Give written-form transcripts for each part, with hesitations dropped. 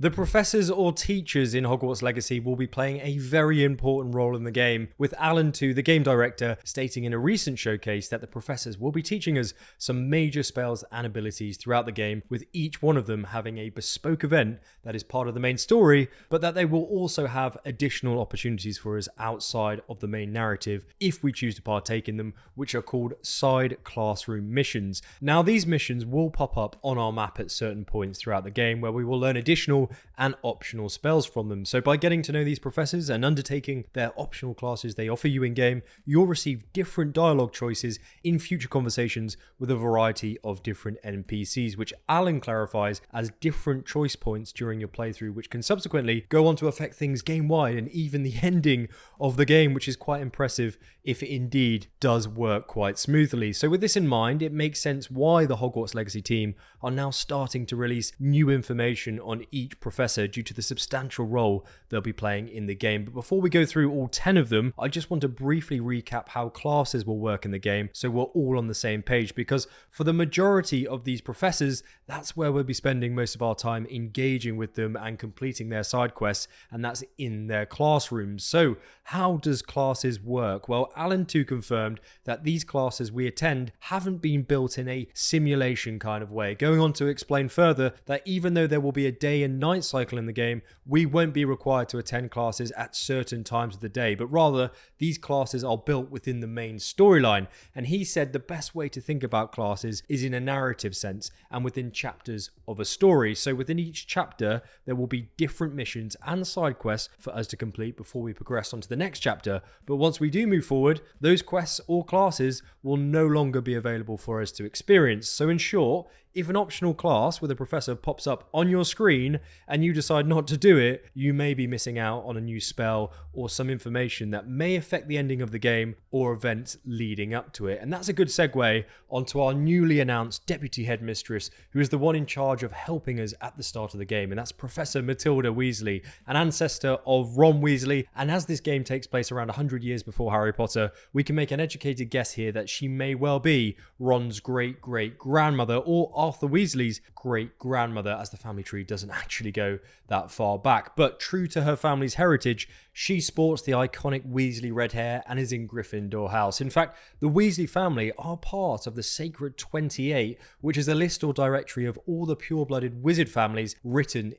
The professors or teachers in Hogwarts Legacy will be playing a very important role in the game, with Alan Tu, the game director, stating in a recent showcase that the professors will be teaching us some major spells and abilities throughout the game, with each one of them having a bespoke event that is part of the main story, but that they will also have additional opportunities for us outside of the main narrative if we choose to partake in them, which are called side classroom missions. Now, these missions will pop up on our map at certain points throughout the game where we will learn additional and optional spells from them. So by getting to know these professors and undertaking their optional classes they offer you in game, you'll receive different dialogue choices in future conversations with a variety of different NPCs, which Alan clarifies as different choice points during your playthrough, which can subsequently go on to affect things game-wide and even the ending of the game, which is quite impressive if it indeed does work quite smoothly. So with this in mind, it makes sense why the Hogwarts Legacy team are now starting to release new information on each professor due to the substantial role they'll be playing in the game. But before we go through all 10 of them, I just want to briefly recap how classes will work in the game so we're all on the same page, because for the majority of these professors, that's where we'll be spending most of our time engaging with them and completing their side quests, and that's in their classrooms. So how does classes work? Well, Alan too confirmed that these classes we attend haven't been built in a simulation kind of way, going on to explain further that even though there will be a day and night cycle in the game, we won't be required to attend classes at certain times of the day, but rather these classes are built within the main storyline. And he said the best way to think about classes is in a narrative sense and within chapters of a story. So within each chapter, there will be different missions and side quests for us to complete before we progress on to the next chapter. But once we do move forward, those quests or classes will no longer be available for us to experience. So in short, if an optional class with a professor pops up on your screen and you decide not to do it, you may be missing out on a new spell or some information that may affect the ending of the game or events leading up to it. And that's a good segue onto our newly announced Deputy Headmistress, who is the one in charge of helping us at the start of the game, and that's Professor Matilda Weasley, an ancestor of Ron Weasley. And as this game takes place around 100 years before Harry Potter, we can make an educated guess here that she may well be Ron's great-great-grandmother or Arthur Weasley's great-grandmother, as the family tree doesn't actually go that far back. But true to her family's heritage, she sports the iconic Weasley red hair and is in Gryffindor House. In fact, the Weasley family are part of the Sacred 28, which is a list or directory of all the pure-blooded wizard families written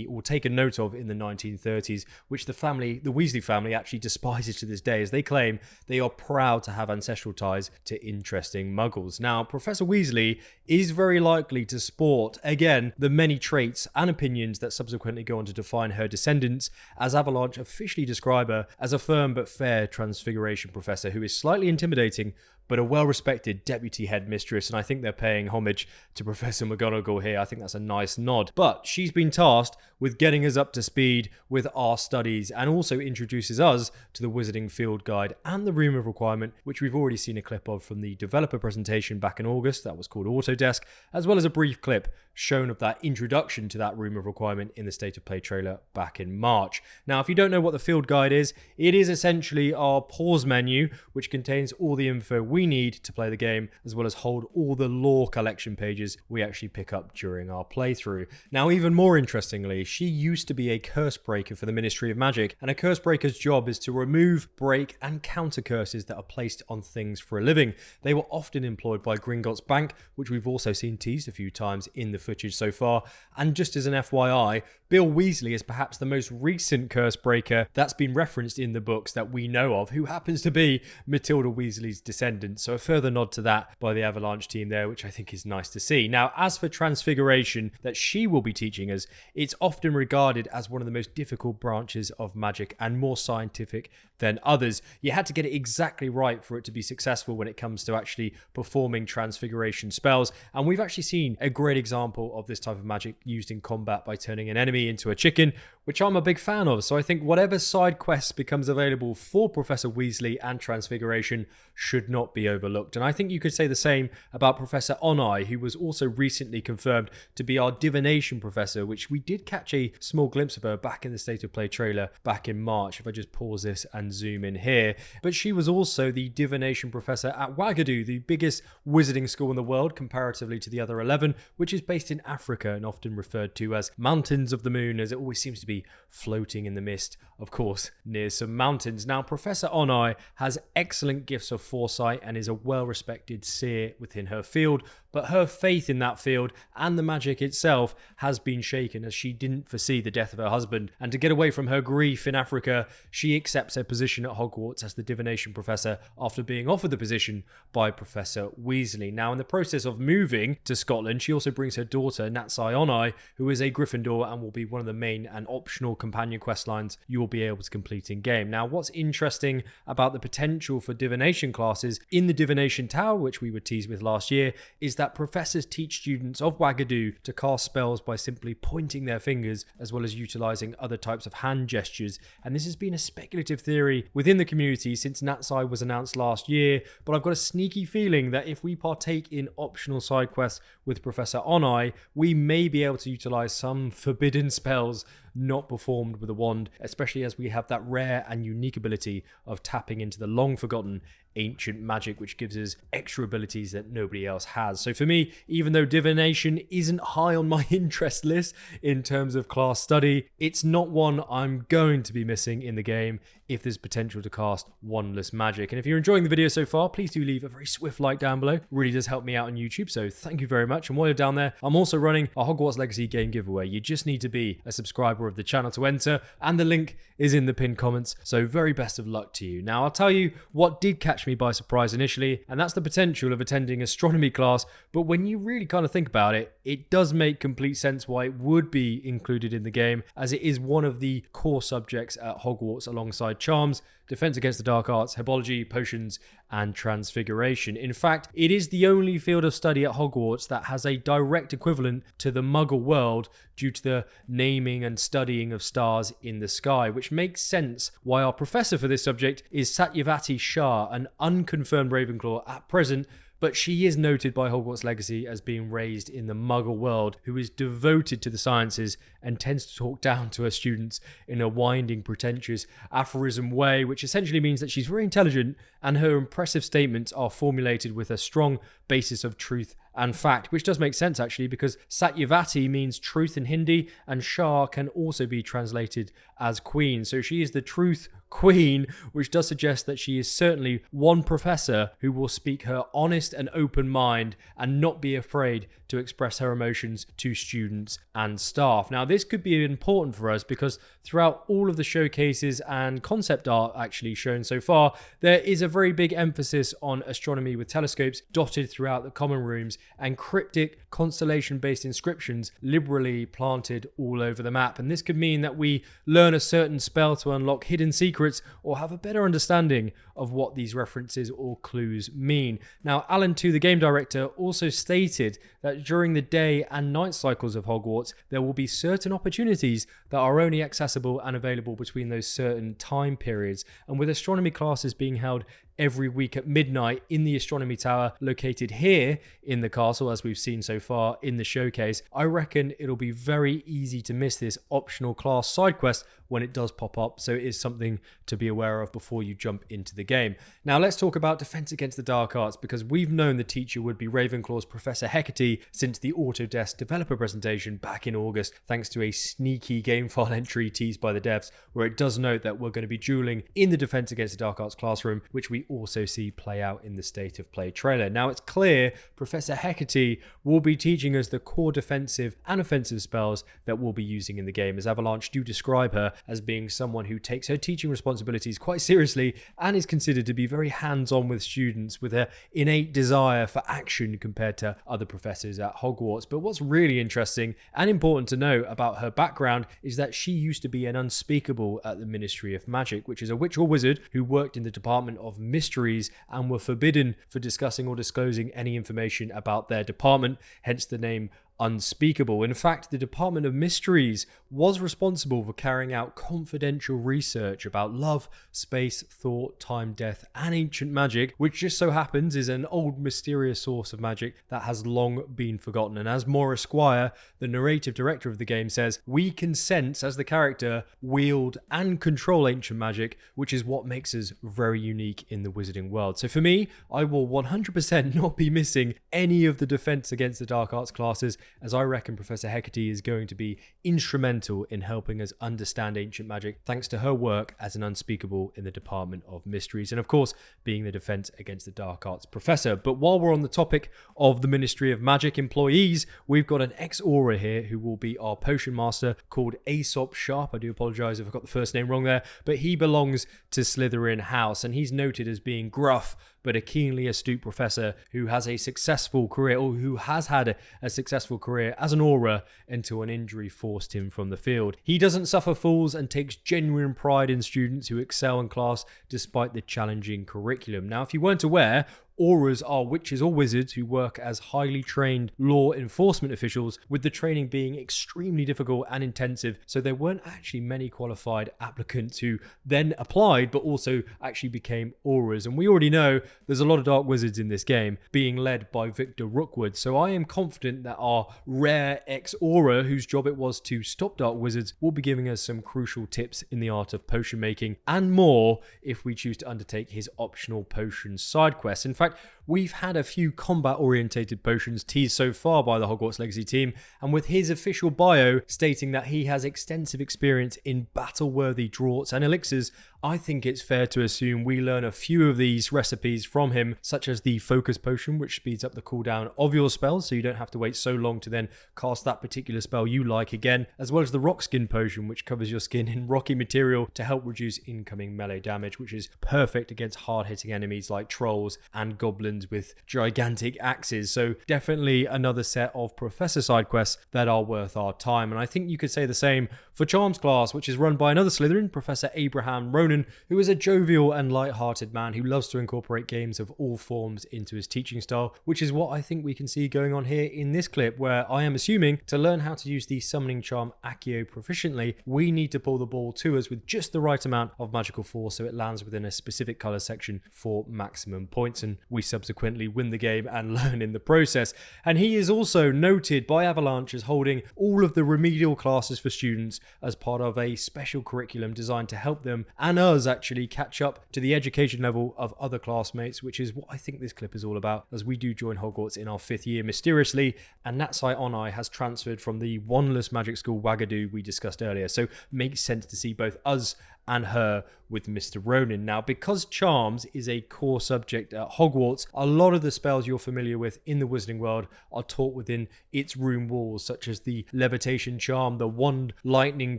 or taken note of in the 1930s, which the Weasley family actually despises to this day, as they claim they are proud to have ancestral ties to interesting muggles. Now, Professor Weasley is very likely to sport, again, the many traits and opinions that subsequently go on to define her descendants, as Avalanche officially describe her as a firm but fair transfiguration professor who is slightly intimidating but a well-respected deputy headmistress, and I think they're paying homage to Professor McGonagall here. I think that's a nice nod. But she's been tasked with getting us up to speed with our studies and also introduces us to the Wizarding Field Guide and the Room of Requirement, which we've already seen a clip of from the developer presentation back in August. That was called Autodesk, as well as a brief clip shown of that introduction to that Room of Requirement in the State of Play trailer back in March. Now, if you don't know what the Field Guide is, it is essentially our pause menu, which contains all the info we need to play the game, as well as hold all the lore collection pages we actually pick up during our playthrough. Now, even more interestingly, she used to be a curse breaker for the Ministry of Magic, and a curse breaker's job is to remove, break, and counter curses that are placed on things for a living. They were often employed by Gringotts Bank, which we've also seen teased a few times in the footage so far. And just as an FYI, Bill Weasley is perhaps the most recent curse breaker that's been referenced in the books that we know of, who happens to be Matilda Weasley's descendant. So a further nod to that by the Avalanche team there, which I think is nice to see. Now, as for transfiguration that she will be teaching us, it's often regarded as one of the most difficult branches of magic and more scientific than others. You had to get it exactly right for it to be successful when it comes to actually performing transfiguration spells. And we've actually seen a great example of this type of magic used in combat by turning an enemy into a chicken, which I'm a big fan of. So I think whatever side quests becomes available for Professor Weasley and Transfiguration should not be overlooked. And I think you could say the same about Professor Onai, who was also recently confirmed to be our Divination Professor, which we did catch a small glimpse of her back in the State of Play trailer back in March, if I just pause this and zoom in here. But she was also the Divination Professor at Wagadu, the biggest wizarding school in the world comparatively to the other 11, which is based in Africa and often referred to as Mountains of the Moon, as it always seems to be floating in the mist, of course, near some mountains. Now, Professor Onai has excellent gifts of foresight and is a well-respected seer within her field, but her faith in that field and the magic itself has been shaken as she didn't foresee the death of her husband. And to get away from her grief in Africa, she accepts a position at Hogwarts as the Divination Professor after being offered the position by Professor Weasley. Now, in the process of moving to Scotland, she also brings her daughter, Natsai Onai, who is a Gryffindor and will be one of the main and optional companion quest lines you will be able to complete in game. Now, what's interesting about the potential for divination classes in the Divination Tower, which we were teased with last year, is that professors teach students of Wagadu to cast spells by simply pointing their fingers, as well as utilizing other types of hand gestures. And this has been a speculative theory within the community since Natsai was announced last year, but I've got a sneaky feeling that if we partake in optional side quests with Professor Onai, we may be able to utilize some forbidden spells not performed with a wand, especially as we have that rare and unique ability of tapping into the long forgotten ancient magic, which gives us extra abilities that nobody else has. So for me, even though divination isn't high on my interest list in terms of class study, it's not one I'm going to be missing in the game if there's potential to cast wandless magic. And if you're enjoying the video so far, please do leave a very swift like down below. It really does help me out on YouTube, so thank you very much. And while you're down there, I'm also running a Hogwarts Legacy game giveaway. You just need to be a subscriber of the channel to enter, and the link is in the pinned comments, so very best of luck to you. Now, I'll tell you what did catch me by surprise initially, and that's the potential of attending astronomy class. But when you really kind of think about it, it does make complete sense why it would be included in the game, as it is one of the core subjects at Hogwarts alongside charms, defense against the dark arts, herbology, potions, and transfiguration. In fact, it is the only field of study at Hogwarts that has a direct equivalent to the Muggle world due to the naming and studying of stars in the sky, which makes sense why our professor for this subject is Satyavati Shah, an unconfirmed Ravenclaw at present, but she is noted by Hogwarts Legacy as being raised in the Muggle world, who is devoted to the sciences and tends to talk down to her students in a winding, pretentious aphorism way, which essentially means that she's very intelligent and her impressive statements are formulated with a strong basis of truth and fact, which does make sense actually, because Satyavati means truth in Hindi and Shah can also be translated as queen. So she is the truth queen, which does suggest that she is certainly one professor who will speak her honest and open mind and not be afraid to express her emotions to students and staff. Now, this could be important for us because throughout all of the showcases and concept art actually shown so far, there is a very big emphasis on astronomy with telescopes dotted throughout the common rooms and cryptic constellation-based inscriptions liberally planted all over the map. And this could mean that we learn a certain spell to unlock hidden secrets or have a better understanding of what these references or clues mean. Now, Alan 2, the game director, also stated that during the day and night cycles of Hogwarts, there will be certain opportunities that are only accessible and available between those certain time periods. And with astronomy classes being held every week at midnight in the Astronomy Tower located here in the castle, as we've seen so far in the showcase, I reckon it'll be very easy to miss this optional class side quest when it does pop up, so it is something to be aware of before you jump into the game. Now let's talk about Defense Against the Dark Arts, because we've known the teacher would be Ravenclaw's Professor Hecat since the Autodesk developer presentation back in August, thanks to a sneaky game file entry teased by the devs, where it does note that we're going to be dueling in the Defense Against the Dark Arts classroom, which we also see play out in the State of Play trailer. Now it's clear Professor Hecat will be teaching us the core defensive and offensive spells that we'll be using in the game, as Avalanche do describe her as being someone who takes her teaching responsibilities quite seriously and is considered to be very hands-on with students with an innate desire for action compared to other professors at Hogwarts. But what's really interesting and important to know about her background is that she used to be an unspeakable at the Ministry of Magic, which is a witch or wizard who worked in the Department of Mysteries and were forbidden for discussing or disclosing any information about their department, hence the name Unspeakable. In fact, the Department of Mysteries was responsible for carrying out confidential research about love, space, thought, time, death, and ancient magic, which just so happens is an old mysterious source of magic that has long been forgotten. And as Maura Squire, the narrative director of the game, says, we can sense as the character wield and control ancient magic, which is what makes us very unique in the wizarding world. So for me, I will 100% not be missing any of the defense against the dark arts classes, as I reckon Professor Hecat is going to be instrumental in helping us understand ancient magic, thanks to her work as an unspeakable in the Department of Mysteries, and of course being the defense against the dark arts professor. But while we're on the topic of the Ministry of Magic employees, we've got an ex-Aura here who will be our potion master called Aesop Sharp. I do apologize if I got the first name wrong there, but he belongs to Slytherin House, and he's noted as being gruff but a keenly astute professor who has a successful career, or who has had a successful career as an Aura until an injury forced him from the field. He doesn't suffer fools and takes genuine pride in students who excel in class despite the challenging curriculum. Now, if you weren't aware, Auras are witches or wizards who work as highly trained law enforcement officials, with the training being extremely difficult and intensive, so there weren't actually many qualified applicants who then applied but also actually became Auras. And we already know there's a lot of dark wizards in this game, being led by Victor Rookwood, so I am confident that our rare ex-Aura, whose job it was to stop dark wizards, will be giving us some crucial tips in the art of potion making and more if we choose to undertake his optional potion side quests. In fact, we've had a few combat-orientated potions teased so far by the Hogwarts Legacy team, and with his official bio stating that he has extensive experience in battle-worthy draughts and elixirs, I think it's fair to assume we learn a few of these recipes from him, such as the Focus Potion, which speeds up the cooldown of your spells, so you don't have to wait so long to then cast that particular spell you like again, as well as the Rock Skin Potion, which covers your skin in rocky material to help reduce incoming melee damage, which is perfect against hard-hitting enemies like trolls and goblins with gigantic axes. So definitely another set of professor side quests that are worth our time. And I think you could say the same for Charms class, which is run by another Slytherin, Professor Abraham Ronen, who is a jovial and light-hearted man who loves to incorporate games of all forms into his teaching style, which is what I think we can see going on here in this clip, where I am assuming to learn how to use the summoning charm Accio proficiently, we need to pull the ball to us with just the right amount of magical force so it lands within a specific color section for maximum points, and we subsequently win the game and learn in the process. And he is also noted by Avalanche as holding all of the remedial classes for students as part of a special curriculum designed to help them and us actually catch up to the education level of other classmates, which is what I think this clip is all about, as we do join Hogwarts in our 5th year mysteriously, and Natsai Onai has transferred from the wanderless magic school Wagadu we discussed earlier, so makes sense to see both us and her with Mr. Ronen. Now, because Charms is a core subject at Hogwarts, a lot of the spells you're familiar with in the Wizarding world are taught within its room walls, such as the Levitation Charm, the Wand Lightning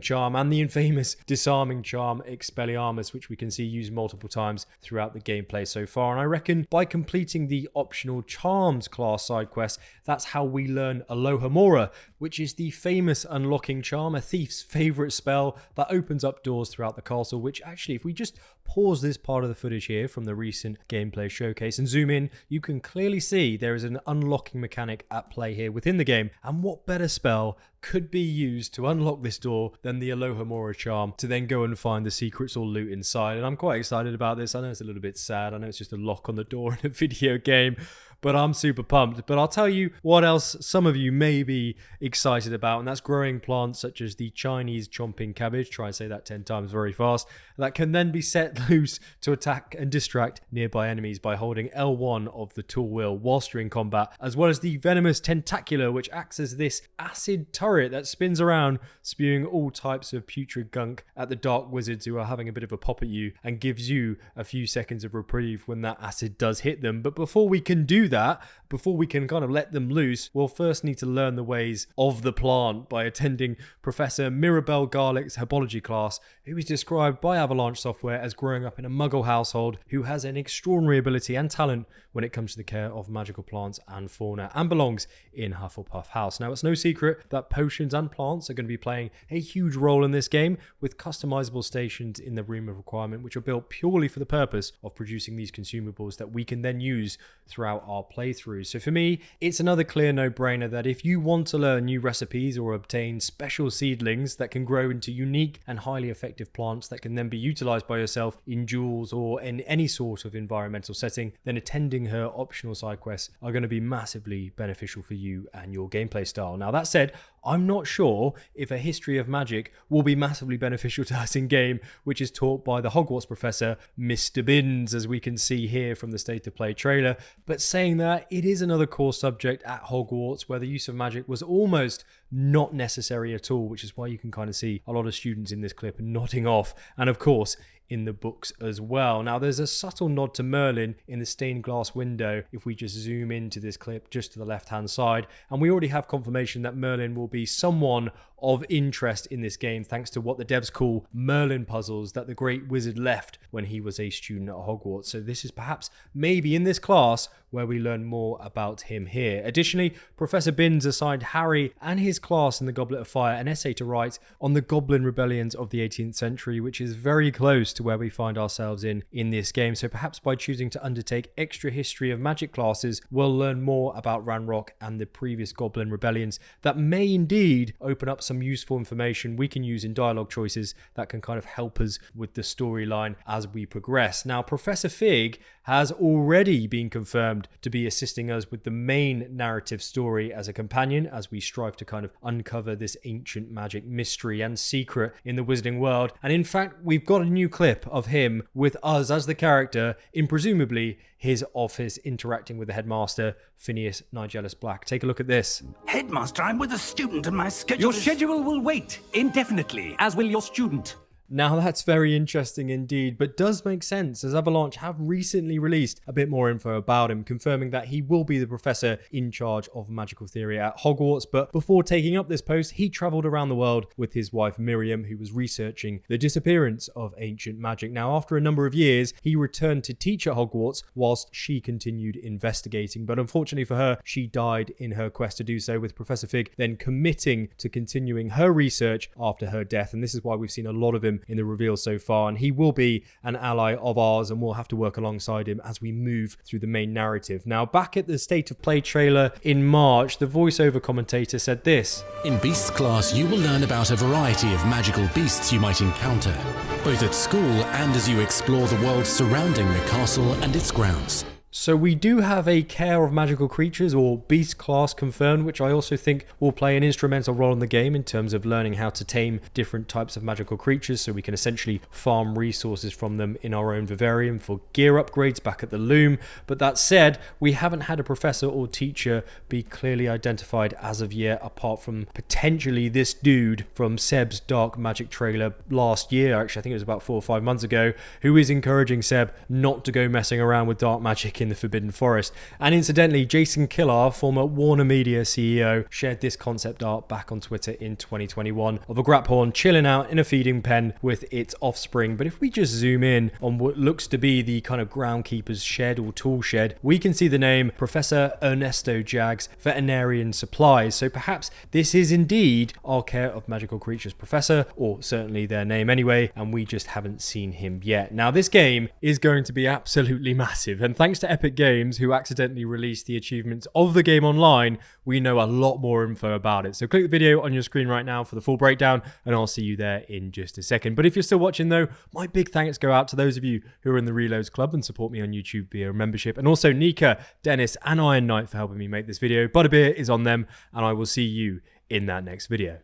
Charm, and the infamous Disarming Charm Expelliarmus, which we can see used multiple times throughout the gameplay so far. And I reckon by completing the optional Charms class side quest, that's how we learn Alohomora, which is the famous unlocking charm, a thief's favourite spell that opens up doors throughout the castle, which actually, if we just pause this part of the footage here from the recent gameplay showcase and zoom in, you can clearly see there is an unlocking mechanic at play here within the game. And what better spell could be used to unlock this door than the Alohomora charm to then go and find the secrets or loot inside? And I'm quite excited about this. I know it's a little bit sad. I know it's just a lock on the door in a video game, but I'm super pumped. But I'll tell you what else some of you may be excited about, and that's growing plants such as the Chinese chomping cabbage, try and say that 10 times very fast, that can then be set loose to attack and distract nearby enemies by holding L1 of the tool wheel whilst you're in combat, as well as the venomous tentacular, which acts as this acid turret that spins around, spewing all types of putrid gunk at the dark wizards who are having a bit of a pop at you, and gives you a few seconds of reprieve when that acid does hit them. But before we can do that, before we can kind of let them loose, we'll first need to learn the ways of the plant by attending Professor Mirabel Garlick's Herbology class, who is described by Avalanche Software as growing up in a muggle household who has an extraordinary ability and talent when it comes to the care of magical plants and fauna, and belongs in Hufflepuff House. Now, it's no secret that potions and plants are going to be playing a huge role in this game, with customizable stations in the Room of Requirement, which are built purely for the purpose of producing these consumables that we can then use throughout our our playthrough. So for me, it's another clear no-brainer that if you want to learn new recipes or obtain special seedlings that can grow into unique and highly effective plants that can then be utilized by yourself in duels or in any sort of environmental setting, then attending her optional side quests are going to be massively beneficial for you and your gameplay style. Now that said, I'm not sure if a history of magic will be massively beneficial to us in game, which is taught by the Hogwarts professor, Mr. Binns, as we can see here from the State of Play trailer. But saying that, it is another core subject at Hogwarts where the use of magic was almost not necessary at all, which is why you can kind of see a lot of students in this clip nodding off. And of course, in the books as well. Now there's a subtle nod to Merlin in the stained glass window if we just zoom into this clip just to the left hand side, and we already have confirmation that Merlin will be someone of interest in this game thanks to what the devs call Merlin puzzles that the great wizard left when he was a student at Hogwarts. So this is perhaps maybe in this class where we learn more about him here. Additionally, Professor Binns assigned Harry and his class in the Goblet of Fire an essay to write on the Goblin rebellions of the 18th century, which is very close to where we find ourselves in this game. So perhaps by choosing to undertake extra history of magic classes, we'll learn more about Ranrock and the previous Goblin rebellions that may indeed open up some useful information we can use in dialogue choices that can kind of help us with the storyline as we progress. Now, Professor Fig has already been confirmed to be assisting us with the main narrative story as a companion as we strive to kind of uncover this ancient magic mystery and secret in the wizarding world. And in fact, we've got a new clip of him with us as the character in presumably his office interacting with the headmaster, Phineas Nigellus Black. Take a look at this. Headmaster, I'm with a student and my schedule Your schedule will wait indefinitely, as will your student. Now that's very interesting indeed, but does make sense as Avalanche have recently released a bit more info about him, confirming that he will be the professor in charge of magical theory at Hogwarts. But before taking up this post, he travelled around the world with his wife Miriam, who was researching the disappearance of ancient magic. Now, after a number of years, he returned to teach at Hogwarts whilst she continued investigating. But unfortunately for her, she died in her quest to do so, with Professor Fig then committing to continuing her research after her death. And this is why we've seen a lot of him in the reveal so far, and he will be an ally of ours and we'll have to work alongside him as we move through the main narrative. Now, back at the State of Play trailer in March, the voiceover commentator said this. In Beasts class, you will learn about a variety of magical beasts you might encounter, both at school and as you explore the world surrounding the castle and its grounds. So we do have a Care of Magical Creatures or Beast class confirmed, which I also think will play an instrumental role in the game in terms of learning how to tame different types of magical creatures, so we can essentially farm resources from them in our own vivarium for gear upgrades back at the loom. But that said, we haven't had a professor or teacher be clearly identified as of yet, apart from potentially this dude from Seb's Dark Magic trailer last year. Actually, I think it was about 4 or 5 months ago, who is encouraging Seb not to go messing around with dark magic in the Forbidden Forest. And incidentally, Jason Killar, former Warner Media CEO, shared this concept art back on Twitter in 2021 of a Graphorn chilling out in a feeding pen with its offspring. But if we just zoom in on what looks to be the kind of groundkeeper's shed or tool shed, we can see the name Professor Ernesto Jags Veterinarian Supplies. So perhaps this is indeed our Care of Magical Creatures professor, or certainly their name anyway, and we just haven't seen him yet. Now, this game is going to be absolutely massive, and thanks to Epic Games, who accidentally released the achievements of the game online, we know a lot more info about it. So click the video on your screen right now for the full breakdown, and I'll see you there in just a second. But if you're still watching though, my big thanks go out to those of you who are in the Reloads Club and support me on YouTube via membership, and also Nika, Dennis, and Iron Knight for helping me make this video. Butterbeer is on them, and I will see you in that next video.